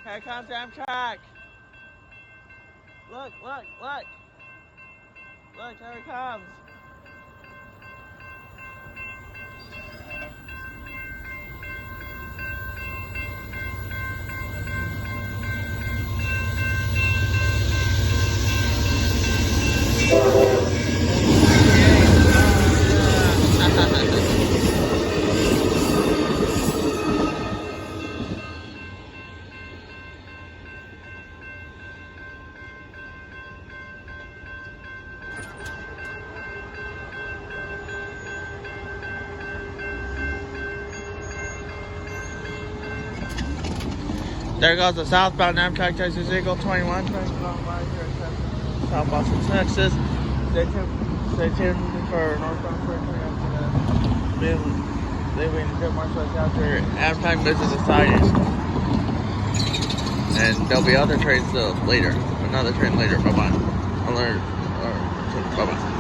Here comes Amtrak. Look, look, look. Look, here it comes. There goes the Southbound Amtrak Texas Eagle 21 train going by here in Southbound Texas. Stay tuned for northbound train after the leaving Marshall after Amtrak misses the siding. And there'll be other trains later. Another train later. Bye bye. Bye bye.